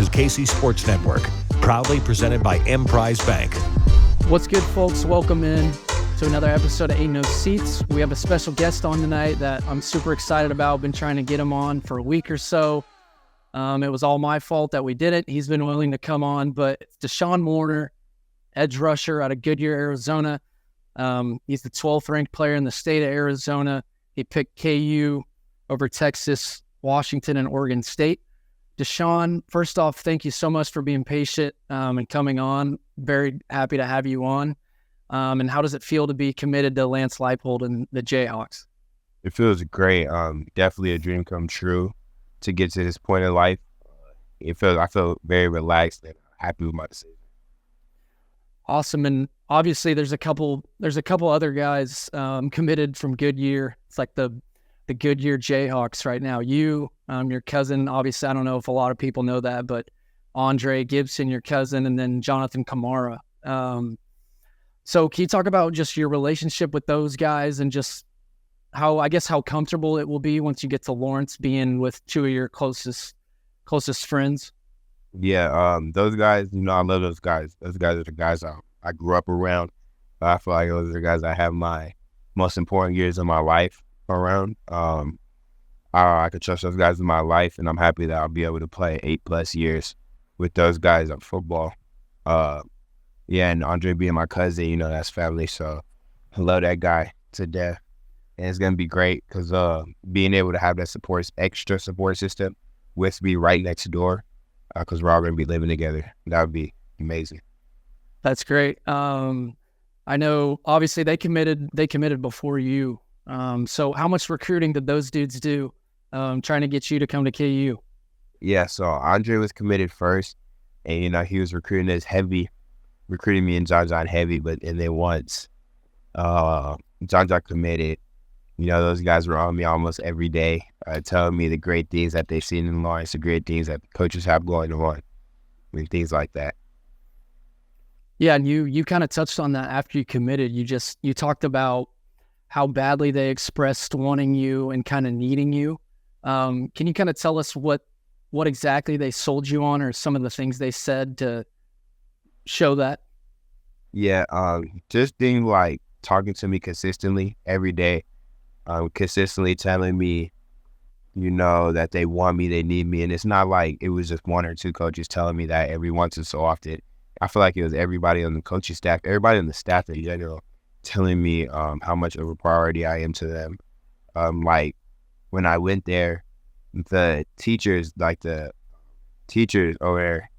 is KC Sports Network, proudly presented by Emprise Bank. What's good, folks? Welcome in to another episode of Ain't No Seats. We have a special guest on tonight that I'm super excited about. Been trying to get him on for a week or so. It was all my fault that we did it. He's been willing to come on, but it's Deshawn Warner, edge rusher out of Goodyear, Arizona. He's the 12th ranked player in the state of Arizona. He picked KU over Texas, Washington, and Oregon State. Deshawn, first off, thank you so much for being patient and coming on. Very happy to have you on. And how does it feel to be committed to Lance Leipold and the Jayhawks? It feels great. Definitely a dream come true to get to this point in life. I feel very relaxed and happy with my decision. Awesome. And obviously there's a couple other guys committed from Goodyear. It's like the Goodyear Jayhawks right now. You, your cousin, obviously, I don't know if a lot of people know that, but Aundre Gibson, your cousin, and then Jonathan Kamara. So can you talk about just your relationship with those guys and just how comfortable it will be once you get to Lawrence being with two of your closest friends? Yeah, those guys, I love those guys. Those guys are the guys I grew up around. I feel like those are the guys I have my most important years of my life around. I could trust those guys in my life, and I'm happy that I'll be able to play 8+ years with those guys on football. And Aundre being my cousin, that's family, so I love that guy to death. And it's going to be great because being able to have that extra support system with me right next door, because we're all going to be living together. That would be amazing. That's great. I know, obviously, they committed before you. So how much recruiting did those dudes do trying to get you to come to KU? Yeah, so Aundre was committed first, and, he was recruiting me and John heavy, and then once John committed, those guys were on me almost every day, telling me the great things that they've seen in Lawrence, the great things that coaches have going on, and things like that. Yeah, and you kind of touched on that after you committed. You talked about how badly they expressed wanting you and kind of needing you. Can you kind of tell us what exactly they sold you on, or some of the things they said to show that? Yeah, just things like talking to me consistently every day, consistently telling me, that they want me, they need me. And it's not like it was just one or two coaches telling me that every once and so often. I feel like it was everybody on the coaching staff, everybody on the staff in general, telling me how much of a priority I am to them. Like when I went there, the teachers over there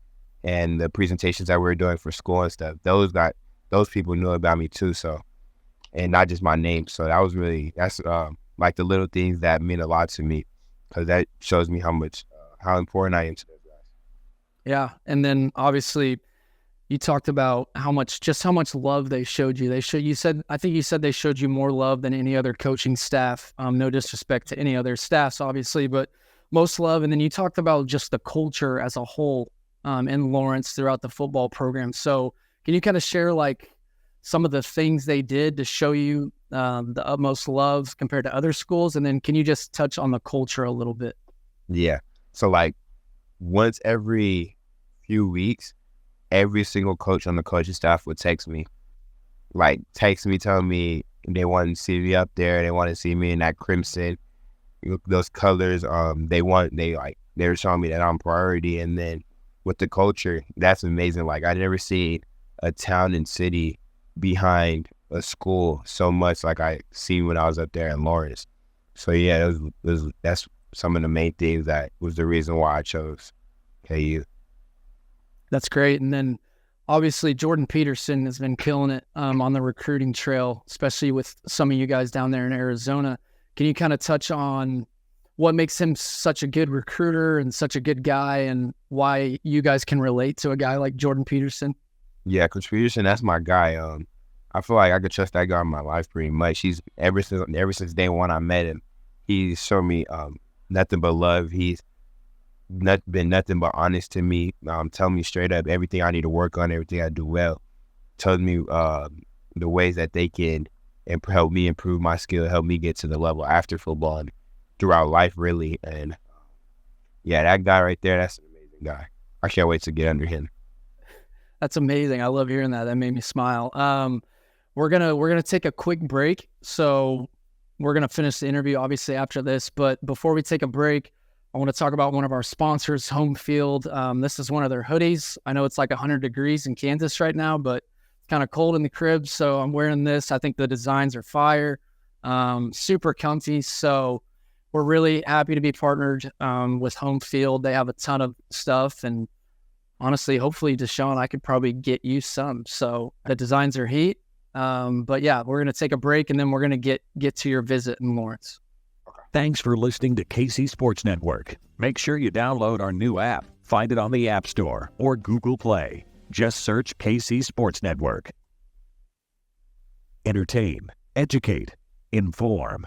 and the presentations that we were doing for school and stuff, those people knew about me too. So, and not just my name. So that's like the little things that mean a lot to me, because that shows me how important I am to those guys. Yeah, and then obviously you talked about how much love they showed you. I think you said they showed you more love than any other coaching staff. No disrespect to any other staffs, obviously, but most love. And then you talked about just the culture as a whole in Lawrence throughout the football program. So can you kind of share like some of the things they did to show you the utmost love compared to other schools? And then can you just touch on the culture a little bit? Yeah. So like once every few weeks, every single coach on the coaching staff would text me telling me they want to see me up there. They want to see me in that crimson, those colors. They were showing me that I'm priority. And then with the culture, that's amazing. Like I never seen a town and city behind a school so much like I seen when I was up there in Lawrence. So yeah, that's some of the main things that was the reason why I chose KU. That's great. And then obviously Jordan Peterson has been killing it on the recruiting trail, especially with some of you guys down there in Arizona. Can you kind of touch on what makes him such a good recruiter and such a good guy, and why you guys can relate to a guy like Jordan Peterson? Yeah, Coach Peterson, that's my guy. I feel like I could trust that guy in my life pretty much. He's ever since day one I met him, he's shown me nothing but love. He's been nothing but honest to me, telling me straight up everything I need to work on, everything I do well, telling me the ways that they can help me improve my skill, help me get to the level after football and throughout life, really. And yeah, that guy right there, that's an amazing guy. I can't wait to get under him. That's amazing. I love hearing that. That made me smile. We're gonna take a quick break. So we're gonna finish the interview obviously after this. But before we take a break, I want to talk about one of our sponsors, Home Field. This is one of their hoodies. I know it's like 100 degrees in Kansas right now, but it's kind of cold in the crib. So I'm wearing this. I think the designs are fire, super comfy. So we're really happy to be partnered with Home Field. They have a ton of stuff, and honestly, hopefully, Deshawn, I could probably get you some. So the designs are heat. But yeah, we're going to take a break, and then we're going to get to your visit in Lawrence. Thanks for listening to KC Sports Network. Make sure you download our new app. Find it on the App Store or Google Play. Just search KC Sports Network. Entertain, educate, inform.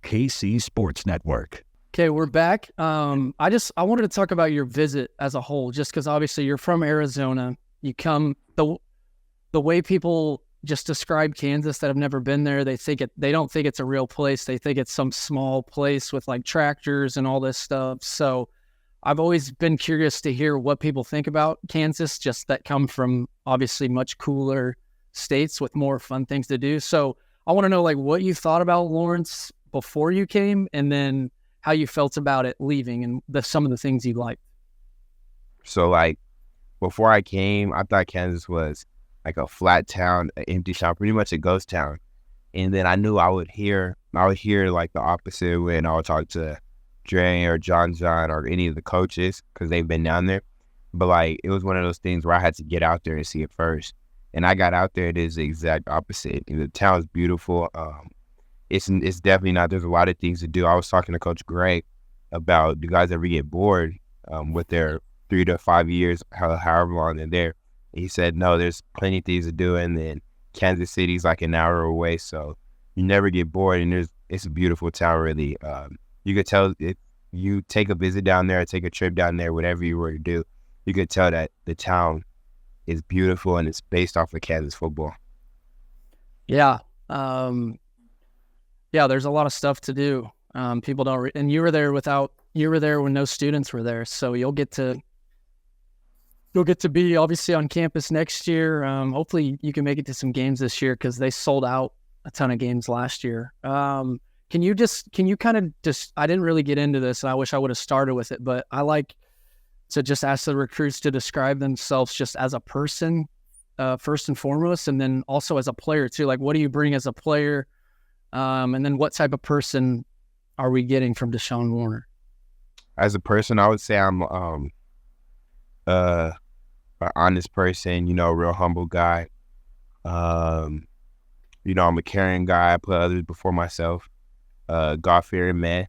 KC Sports Network. Okay, we're back. I wanted to talk about your visit as a whole, just because obviously you're from Arizona. You come the way people just describe Kansas that have never been there. They don't think it's a real place. They think it's some small place with like tractors and all this stuff. So I've always been curious to hear what people think about Kansas, just that come from obviously much cooler states with more fun things to do. So I want to know like what you thought about Lawrence before you came, and then how you felt about it leaving, and some of the things you liked. So like before I came, I thought Kansas was like a flat town, an empty town, pretty much a ghost town. And then I knew I would hear like the opposite when I would talk to Dre or John or any of the coaches, because they've been down there. But like it was one of those things where I had to get out there and see it first. And I got out there, it is the exact opposite. And the town's beautiful. It's definitely not. There's a lot of things to do. I was talking to Coach Greg about, do guys ever get bored with their 3 to 5 years, however long they're there? He said, no, there's plenty of things to do, and then Kansas City's like an hour away, so you never get bored, and it's a beautiful town, really. You could tell if you take a visit down there, or take a trip down there, whatever you were to do, you could tell that the town is beautiful, and it's based off of Kansas football. Yeah. Yeah, there's a lot of stuff to do. People don't, and you were there when no students were there, so you'll get to be obviously on campus next year. Hopefully you can make it to some games this year, because they sold out a ton of games last year. Can you kind of just, I didn't really get into this, and I wish I would have started with it, but I like to just ask the recruits to describe themselves just as a person, first and foremost, and then also as a player too. Like, what do you bring as a player? And then what type of person are we getting from Deshawn Warner? As a person, I would say I'm an honest person, real humble guy. I'm a caring guy. I put others before myself. God-fearing man.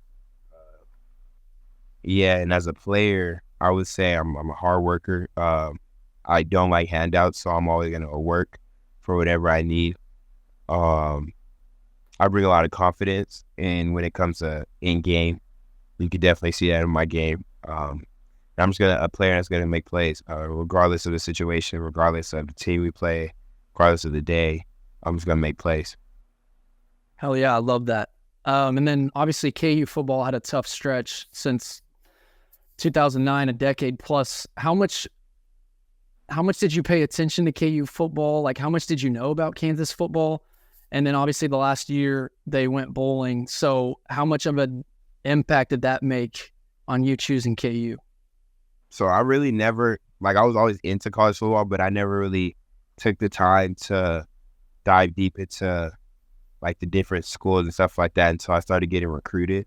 And as a player, I would say I'm a hard worker. I don't like handouts, so I'm always going to work for whatever I need. I bring a lot of confidence, and when it comes to in-game, you can definitely see that in my game. I'm just a player that's going to make plays, regardless of the situation, regardless of the team we play, regardless of the day. I'm just going to make plays. Hell yeah, I love that. And then obviously KU football had a tough stretch since 2009, a decade plus. How much did you pay attention to KU football? Like, how much did you know about Kansas football? And then obviously the last year they went bowling. So how much of an impact did that make on you choosing KU? So I really never, I was always into college football, but I never really took the time to dive deep into the different schools and stuff like that until I started getting recruited.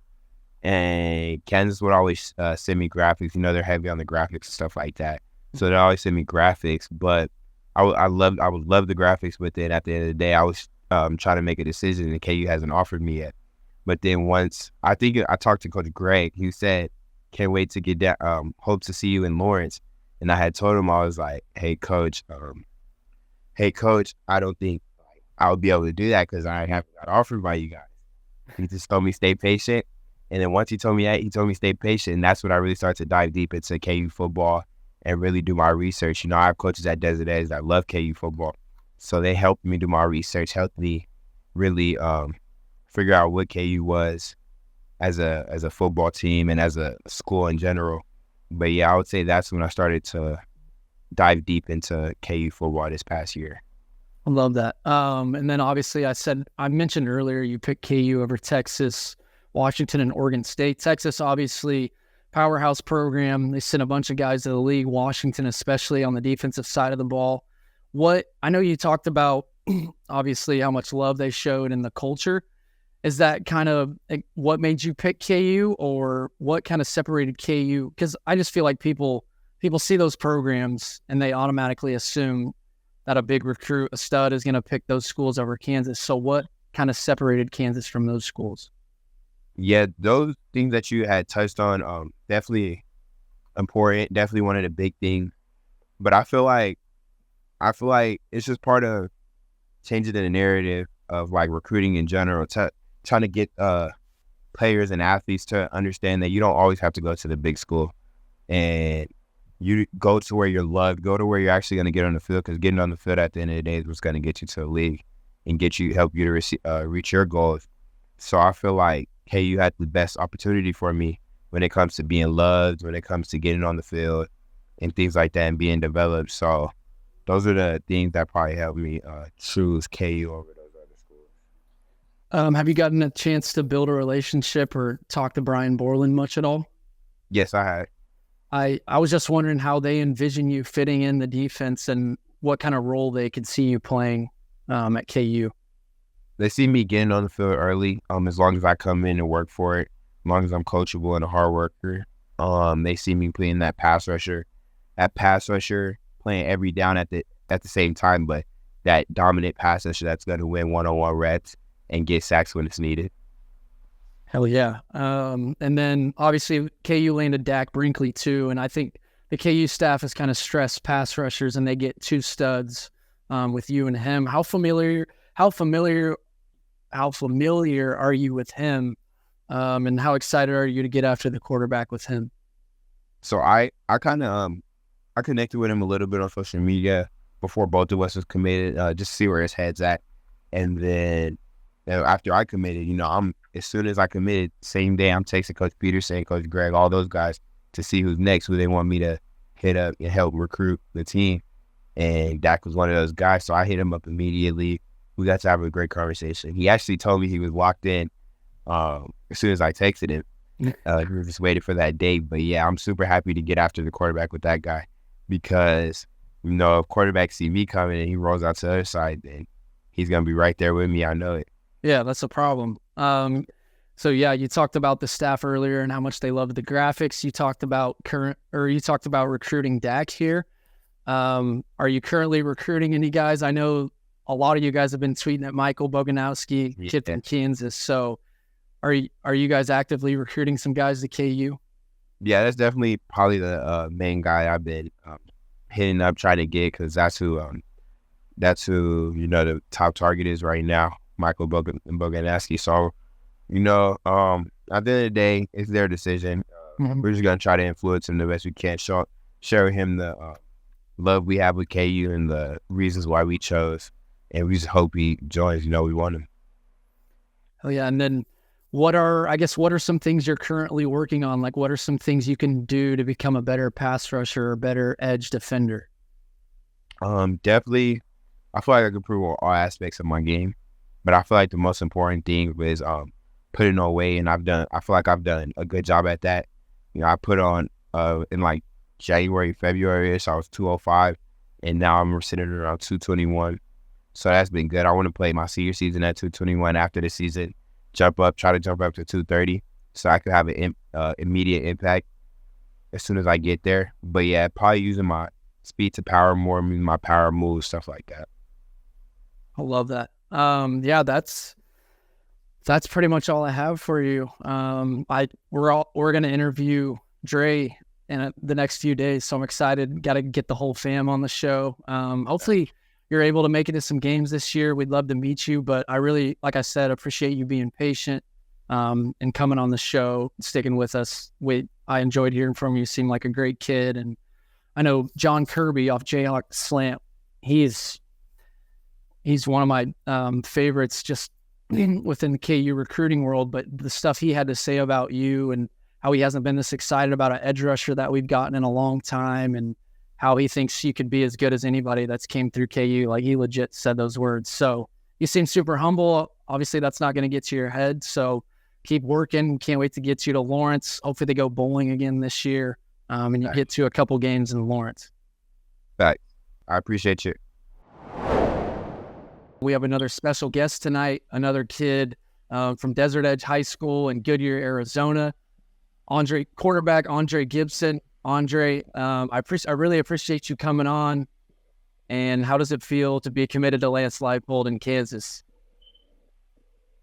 And Kansas would always send me graphics. They're heavy on the graphics and stuff like that. So they always send me graphics, but I would love the graphics, but then at the end of the day, I was trying to make a decision, and KU hasn't offered me yet. But then once, I think I talked to Coach Greg, he said, can't wait to get down, hope to see you in Lawrence. And I had told him, I was like, hey, coach, I don't think I would be able to do that because I haven't got offered by you guys. He just told me stay patient. And then once he told me that, he told me stay patient. And that's when I really started to dive deep into KU football and really do my research. I have coaches at Desert Edge that love KU football. So they helped me do my research, helped me really figure out what KU was as a football team and as a school in general. But yeah, I would say that's when I started to dive deep into KU football this past year. I love that. And then obviously I mentioned earlier you picked KU over Texas, Washington, and Oregon State. Texas, obviously, powerhouse program. They sent a bunch of guys to the league, Washington especially on the defensive side of the ball. I know you talked about, obviously, how much love they showed in the culture. Is that kind of what made you pick KU, or what kind of separated KU? Because I just feel like people see those programs and they automatically assume that a big recruit, a stud, is going to pick those schools over Kansas. So what kind of separated Kansas from those schools? Yeah, those things that you had touched on, definitely important, definitely one of the big things. But I feel like it's just part of changing the narrative of like recruiting in general, trying to get players and athletes to understand that you don't always have to go to the big school, and you go to where you're loved, go to where you're actually going to get on the field, because getting on the field at the end of the day is what's going to get you to the league and help you to reach your goals. So I feel like KU had the best opportunity for me when it comes to being loved, when it comes to getting on the field and things like that and being developed. So those are the things that probably helped me choose KU over those other schools. Have you gotten a chance to build a relationship or talk to Brian Borland much at all? Yes, I had. I was just wondering how they envision you fitting in the defense and what kind of role they could see you playing at KU. They see me getting on the field early, as long as I come in and work for it, as long as I'm coachable and a hard worker. They see me playing that pass rusher, playing every down at the same time, but that dominant pass rusher that's going to win one-on-one reps and get sacks when it's needed. Hell yeah. And then obviously KU landed Dak Brinkley too, and I think the KU staff has kind of stressed pass rushers, and they get two studs with you and him. How familiar are you with him, and how excited are you to get after the quarterback with him? So I kind of I connected with him a little bit on social media before both of us was committed, just to see where his head's at, and then after I committed, as soon as I committed, same day I'm texting Coach Peterson, Coach Greg, all those guys to see who's next, who they want me to hit up and help recruit the team. And Dak was one of those guys, so I hit him up immediately. We got to have a great conversation. He actually told me he was locked in as soon as I texted him. We were just waiting for that date. But yeah, I'm super happy to get after the quarterback with that guy, because if quarterbacks see me coming and he rolls out to the other side, then he's going to be right there with me. I know it. Yeah, that's a problem. So yeah, you talked about the staff earlier and how much they love the graphics. You talked about recruiting Dak here. Are you currently recruiting any guys? I know a lot of you guys have been tweeting at Michael Boganowski, kid from Kansas. So are you guys actively recruiting some guys to KU? Yeah, that's definitely probably the main guy I've been hitting up, trying to get, because that's who the top target is right now, Michael Boganowski. So, at the end of the day, it's their decision. We're just gonna try to influence him the best we can, show him the love we have with KU and the reasons why we chose, and we just hope he joins. We want him. Oh yeah, and then what are some things you're currently working on? Like, what are some things you can do to become a better pass rusher or better edge defender? Definitely, I feel like I can improve on all aspects of my game, but I feel like the most important thing is putting on weight, and I feel like I've done a good job at that. I put on in like January, February-ish, I was 205, and now I'm sitting around 221. So that's been good. I want to play my senior season at 221 after the season, try to jump up to 230, so I could have an immediate impact as soon as I get there. But yeah, probably using my speed to power more, my power moves, stuff like that. I love that. Yeah, that's pretty much all I have for you. We're gonna interview Dre in the next few days, so I'm excited. Got to get the whole fam on the show. Hopefully you're able to make it to some games this year. We'd love to meet you, but I really, like I said, appreciate you being patient and coming on the show, sticking with us. I enjoyed hearing from you. You seem like a great kid, and I know John Kirby off Jayhawk Slant. He's one of my favorites just within the KU recruiting world, but the stuff he had to say about you and how he hasn't been this excited about an edge rusher that we've gotten in a long time, and how he thinks he could be as good as anybody that's came through KU. Like, he legit said those words. So you seem super humble. Obviously, that's not going to get to your head. So keep working. Can't wait to get you to Lawrence. Hopefully they go bowling again this year, and you get to a couple games in Lawrence. Right. I appreciate you. We have another special guest tonight, another kid from Desert Edge High School in Goodyear, Arizona. Quarterback Aundre Gibson. Aundre, I really appreciate you coming on. And how does it feel to be committed to Lance Leipold in Kansas?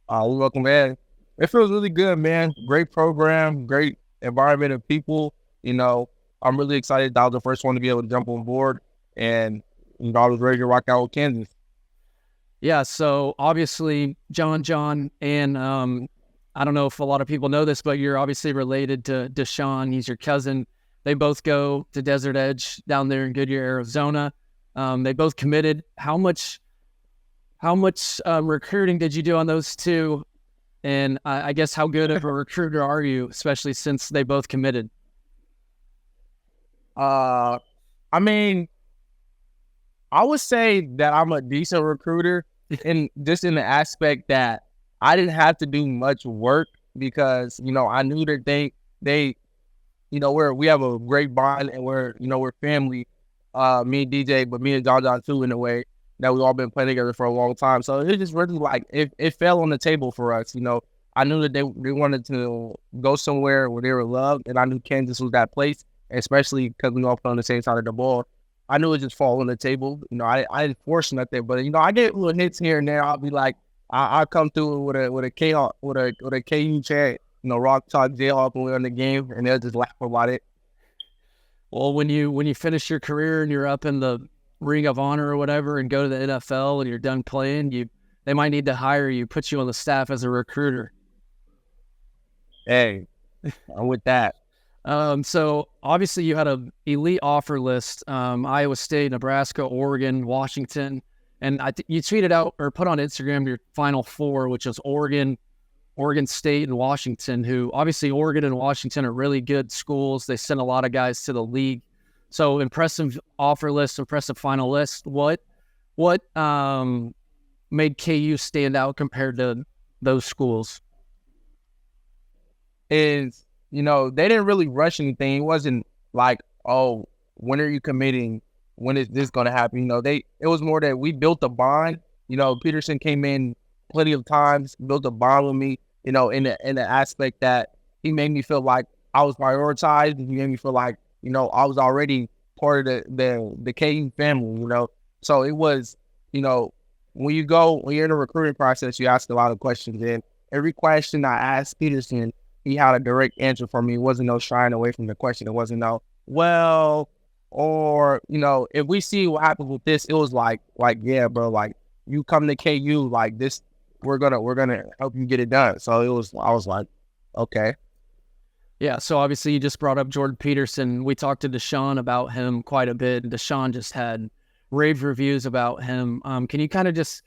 Welcome, man. It feels really good, man. Great program, great environment of people. You know, I'm really excited that I was the first one to be able to jump on board, and you know, I was ready to rock out with Kansas. Yeah, so obviously John, and I don't know if a lot of people know this, but you're obviously related to Deshawn. He's your cousin. They both go to Desert Edge down there in Goodyear, Arizona. They both committed. How much recruiting did you do on those two? And I guess how good of a recruiter are you, especially since they both committed? I mean, I would say that I'm a decent recruiter, and just in the aspect that I didn't have to do much work, because, you know, I knew that they, you know, we have a great bond, and we're family. Me and DJ, but me and John too, in a way that we've all been playing together for a long time. So it just really, like, it fell on the table for us. You know, I knew that they wanted to go somewhere where they were loved, and I knew Kansas was that place, especially because we all play on the same side of the ball. I knew it just fall on the table. You know, I didn't force nothing, but, you know, I get little hits here and there. I'll be like, I'll come through with a KU chant, you know, Rock Talk Jayhawk when we're in the game, and they'll just laugh about it. Well, when you finish your career and you're up in the Ring of Honor or whatever, and go to the NFL and you're done playing, they might need to hire you, put you on the staff as a recruiter. Hey, I'm with that. So obviously you had an elite offer list: Iowa State, Nebraska, Oregon, Washington, and you tweeted out or put on Instagram your final four, which is Oregon State, and Washington. Who obviously Oregon and Washington are really good schools. They send a lot of guys to the league. So impressive offer list, impressive final list. What made KU stand out compared to those schools? Is, you know, they didn't really rush anything. It wasn't like, oh, when are you committing? When is this going to happen? You know, it was more that we built a bond. You know, Peterson came in plenty of times, built a bond with me, you know, in the aspect that he made me feel like I was prioritized, and he made me feel like, you know, I was already part of the KU family, you know. So it was, you know, when you're in a recruiting process, you ask a lot of questions, and every question I asked Peterson, he had a direct answer for me. It wasn't no shying away from the question. It wasn't no, well, or, you know, if we see what happens with this, it was like, yeah, bro, like, you come to KU, like, this, we're gonna help you get it done. So I was like, okay. Yeah, so obviously you just brought up Jordan Peterson. We talked to Deshawn about him quite a bit. Deshawn just had rave reviews about him. Can you kind of just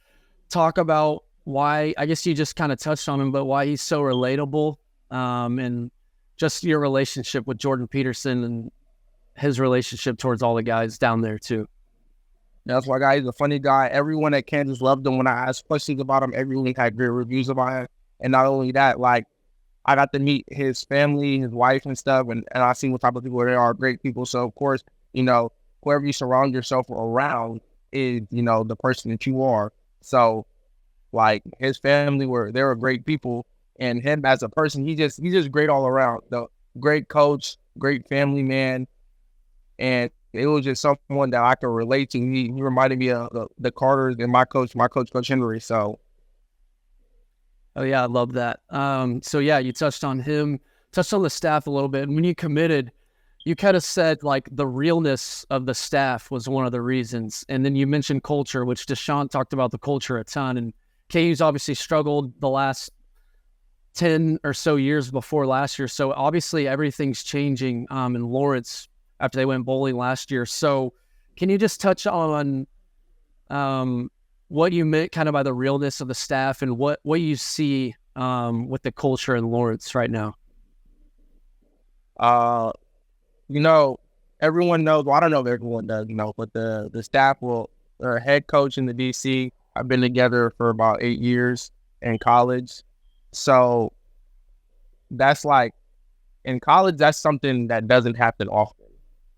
talk about why, I guess you just kind of touched on him, but why he's so relatable, and just your relationship with Jordan Peterson and his relationship towards all the guys down there too? That's why, guy, he's a funny guy. Everyone at Kansas loved him. When I asked questions about him, everyone had great reviews about him. And not only that, like, I got to meet his family, his wife and stuff, and I see what type of people they are, great people. So, of course, you know, whoever you surround yourself around is, you know, the person that you are. So, like, his family they were great people, and him as a person, he's just great all around. The great coach, great family man, and it was just someone that I could relate to. He reminded me of the Carters and my coach, Coach Henry. So. Oh yeah, I love that. So yeah, you touched on him, touched on the staff a little bit. And when you committed, you kind of said like the realness of the staff was one of the reasons. And then you mentioned culture, which Deshawn talked about the culture a ton. And KU's obviously struggled the last 10 or so years before last year. So obviously everything's changing in Lawrence after they went bowling last year. So can you just touch on what you meant kind of by the realness of the staff, and what you see with the culture in Lawrence right now? You know, everyone knows. Well, I don't know if everyone does, but the staff their head coach in the DC. I've been together for about 8 years in college, so that's like in college. That's something that doesn't happen often.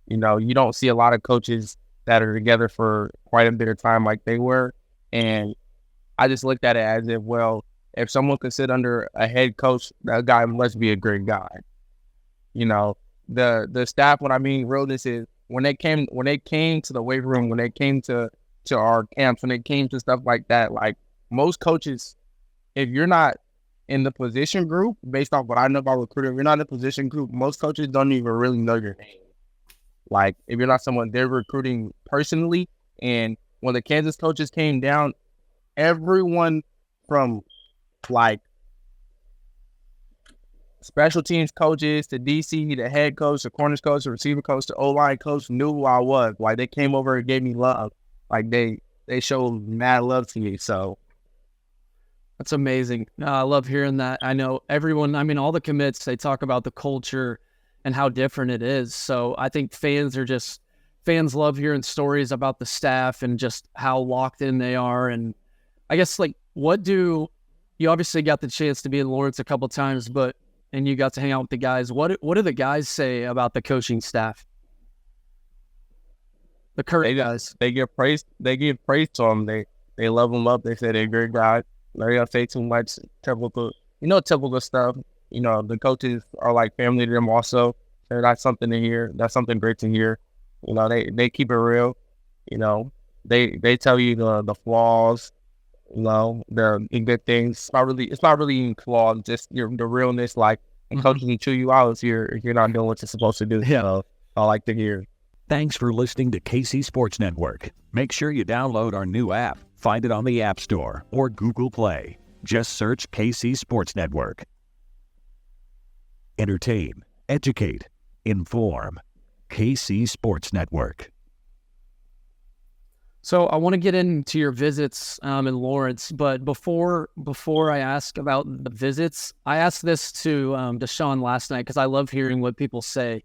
You don't see a lot of coaches that are together for quite a bit of time like they were, and I just looked at it as if, well, if someone could sit under a head coach, that guy must be a great guy. The staff, when I mean realness, is when they came to the weight room, when they came to our camps, when they came to stuff like that, like most coaches, if you're not in the position group, based off what I know about recruiting, if you're not in the position group, most coaches don't even really know your name. Like if you're not someone they're recruiting personally, and when the Kansas coaches came down, everyone from like special teams coaches to DC, the head coach, the corners coach, the receiver coach, the O-line coach knew who I was. Like they came over and gave me love. Like they showed mad love to me. So that's amazing. I love hearing that. I know everyone, all the commits, they talk about the culture and how different it is. So I think fans love hearing stories about the staff and just how locked in they are. And I guess you obviously got the chance to be in Lawrence a couple times, and you got to hang out with the guys. What do the guys say about the coaching staff? The current guys. They give praise. They give praise to them. They love them up. They say they're great guys. They don't say too much typical stuff. The coaches are like family to them also. So that's something to hear. That's something great to hear. They keep it real. They tell you the flaws. The good things. It's not really even flaws. Just the realness. Like coaches can chew you out if you're not doing what you're supposed to do. Yeah. So I like to hear. Thanks for listening to KC Sports Network. Make sure you download our new app. Find it on the App Store or Google Play. Just search KC Sports Network. Entertain, educate, inform. KC Sports Network. So I want to get into your visits in Lawrence, but before I ask about the visits, I asked this to Deshawn last night because I love hearing what people say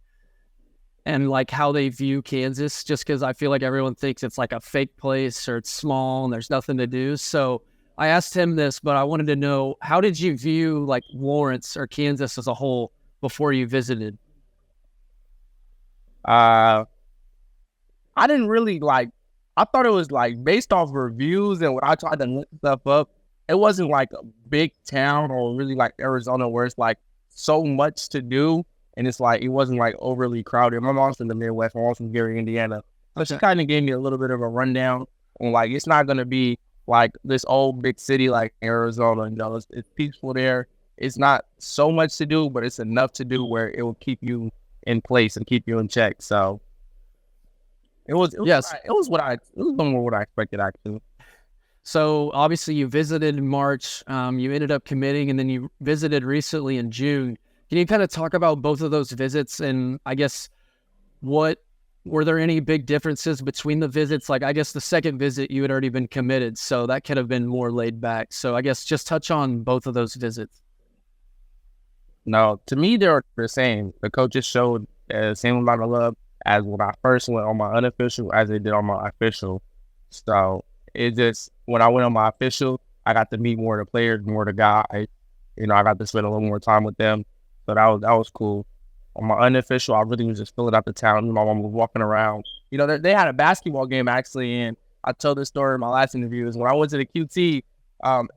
and like how they view Kansas, just because I feel like everyone thinks it's like a fake place or it's small and there's nothing to do. So I asked him this, but I wanted to know, how did you view like Lawrence or Kansas as a whole before you visited? I didn't really I thought it was like based off reviews and when I tried to look stuff up, it wasn't like a big town or really like Arizona where it's like so much to do. And it's like, it wasn't like overly crowded. My mom's from the Midwest. My mom's from Gary, Indiana. So she kind of gave me a little bit of a rundown on like, it's not going to be like this old big city like Arizona. It's peaceful there. It's not so much to do, but it's enough to do where it will keep you in place and keep you in check. So it was what I expected actually. So obviously you visited in March, you ended up committing, and then you visited recently in June. Can you kind of talk about both of those visits? And I guess were there any big differences between the visits? Like I guess the second visit you had already been committed, so that could have been more laid back. So I guess just touch on both of those visits. No, to me they're the same. The coaches showed the same amount of love as when I first went on my unofficial as they did on my official. So it just, when I went on my official, I got to meet more of the players, more of the guys. I got to spend a little more time with them. So that was cool. On my unofficial, I really was just filling out the town. My mom was walking around. They had a basketball game actually, and I told this story in my last interview. Is when I went to the QT,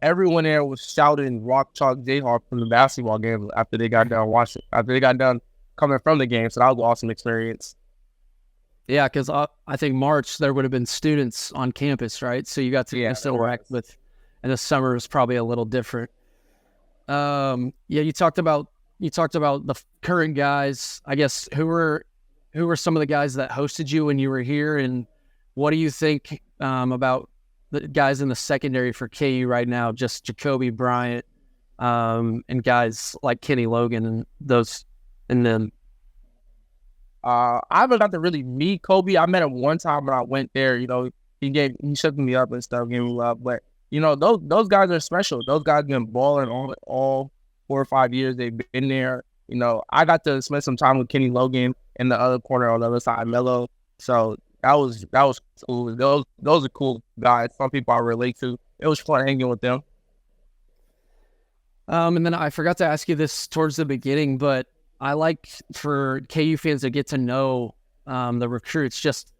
everyone there was shouting "Rock Chalk Jayhawk" from the basketball game after they got done watching. After they got done coming from the game, so that was an awesome experience. Yeah, because I think March there would have been students on campus, right? So you got to interact with, and the summer is probably a little different. You talked about the current guys. I guess who were some of the guys that hosted you when you were here, and what do you think about the guys in the secondary for KU right now? Just Jacoby Bryant, and guys like Kenny Logan and those, and then. I haven't got to really meet Kobe. I met him one time when I went there. He shook me up and stuff, gave me love. But those guys are special. Those guys been balling all 4 or 5 years they've been there. I got to spend some time with Kenny Logan in the other corner on the other side, Melo. So that was cool. Those are cool guys. Some people I relate to. It was fun hanging with them. And then I forgot to ask you this towards the beginning, but I like for KU fans to get to know the recruits, just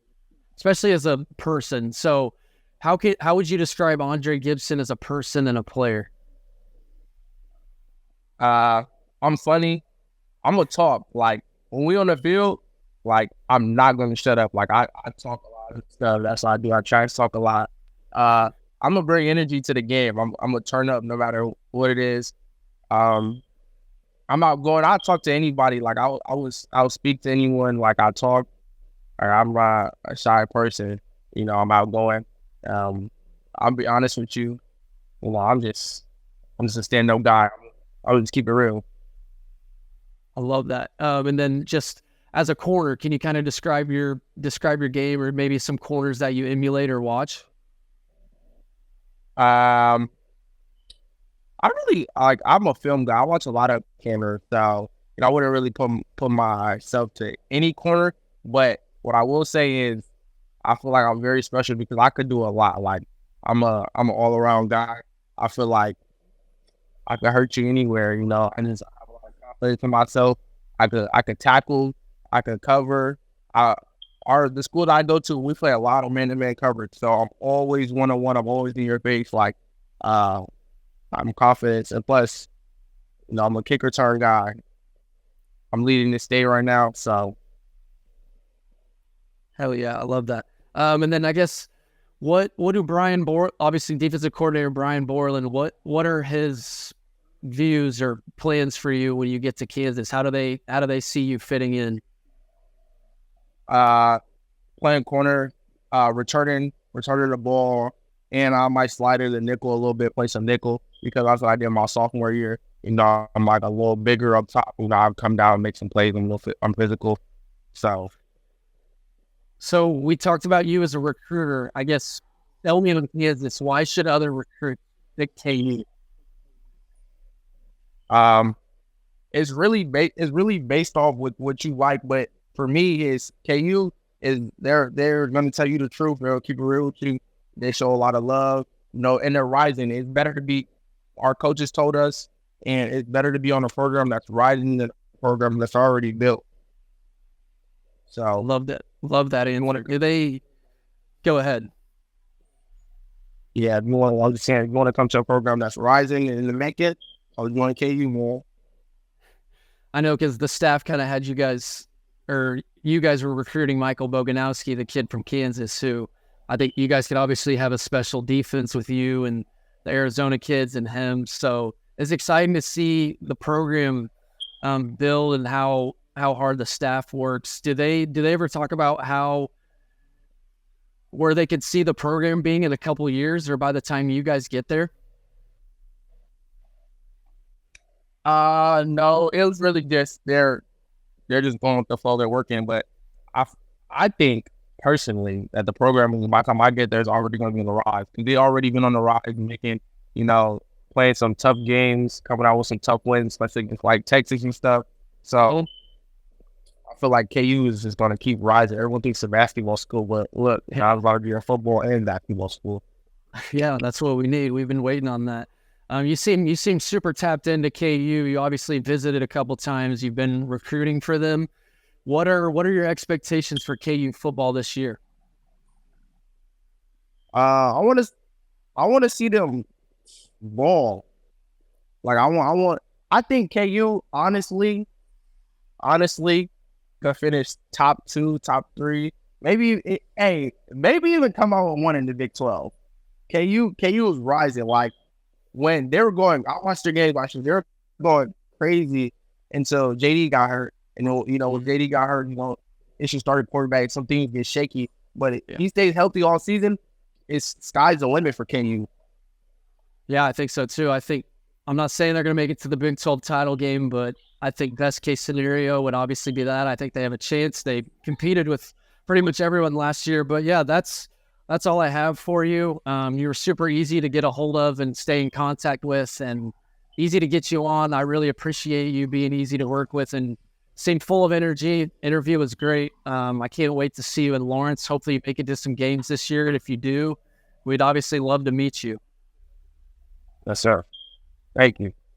especially as a person. So how would you describe Aundre Gibson as a person and a player? I'm funny. I'm gonna talk. Like when we on the field, like I'm not gonna shut up. Like I talk a lot of stuff. That's what I do. I try to talk a lot. I'm gonna bring energy to the game. I'm gonna turn up no matter what it is. I'm outgoing. I talk to anybody. Like I'll speak to anyone. Like I talk. I'm not a shy person. I'm outgoing. I'll be honest with you. I'm just a stand-up guy. I'll just keep it real. I love that. And then just as a corner, can you kind of describe your game or maybe some corners that you emulate or watch? I really I'm a film guy. I watch a lot of cameras, so I wouldn't really put myself to any corner. But what I will say is I feel like I'm very special because I could do a lot. Like I'm an all around guy. I feel like I could hurt you anywhere. I just have a lot of confidence in myself. I could tackle. I could cover. The school that I go to, we play a lot of man-to-man coverage. So I'm always one-on-one. I'm always in your face. Like, I'm confident. And plus, I'm a kick return guy. I'm leading the state right now. So. Hell yeah. I love that. And then I guess what do obviously defensive coordinator Brian Borland, what are his views or plans for you when you get to Kansas? How do they see you fitting in? Playing corner, returning the ball, and I might slide in the nickel a little bit, play some nickel because that's what I did my sophomore year. I'm like a little bigger up top. I'll come down and make some plays. I'm physical. So we talked about you as a recruiter. I guess tell me in Kansas, why should other recruits dictate you? It's really based off with what you like, but for me, is KU is they're going to tell you the truth. They'll keep it real with you. They show a lot of love, and they're rising. It's better to be. Our coaches told us, and it's better to be on a program that's rising than a program that's already built. So love that. And do they go ahead? Yeah, you want to come to a program that's rising and to make it. I was going to KU more. I know because the staff kind of had you guys were recruiting Michael Boganowski, the kid from Kansas, who I think you guys could obviously have a special defense with you and the Arizona kids and him. So it's exciting to see the program build and how hard the staff works. Do they ever talk about where they could see the program being in a couple of years or by the time you guys get there? No, it was really just they're just going with the flow they're working. But I think personally that the program, by the time I get there, is already going to be on the rise. They've already been on the rise, making, playing some tough games, coming out with some tough wins, especially against like Texas and stuff. So I feel like KU is just going to keep rising. Everyone thinks it's a basketball school, but look, I was about to be a football and basketball school. Yeah, that's what we need. We've been waiting on that. You seem super tapped into KU. You obviously visited a couple times. You've been recruiting for them. What are your expectations for KU football this year? I want to see them ball. Like I think KU honestly could finish top 2, top 3, maybe even come out with one in the Big 12. KU is rising. Like when they were going, I watched their game last year. They were going crazy until JD got hurt. And when JD got hurt, issue started quarterback. Some things get shaky, but if he stays healthy all season, it's sky's the limit for KU. Yeah, I think so too. I'm not saying they're going to make it to the Big 12 title game, but I think best case scenario would obviously be that. I think they have a chance. They competed with pretty much everyone last year, but yeah, that's all I have for you. You were super easy to get a hold of and stay in contact with, and easy to get you on. I really appreciate you being easy to work with and seemed full of energy. Interview was great. I can't wait to see you in Lawrence. Hopefully you make it to some games this year. And if you do, we'd obviously love to meet you. Yes, sir. Thank you.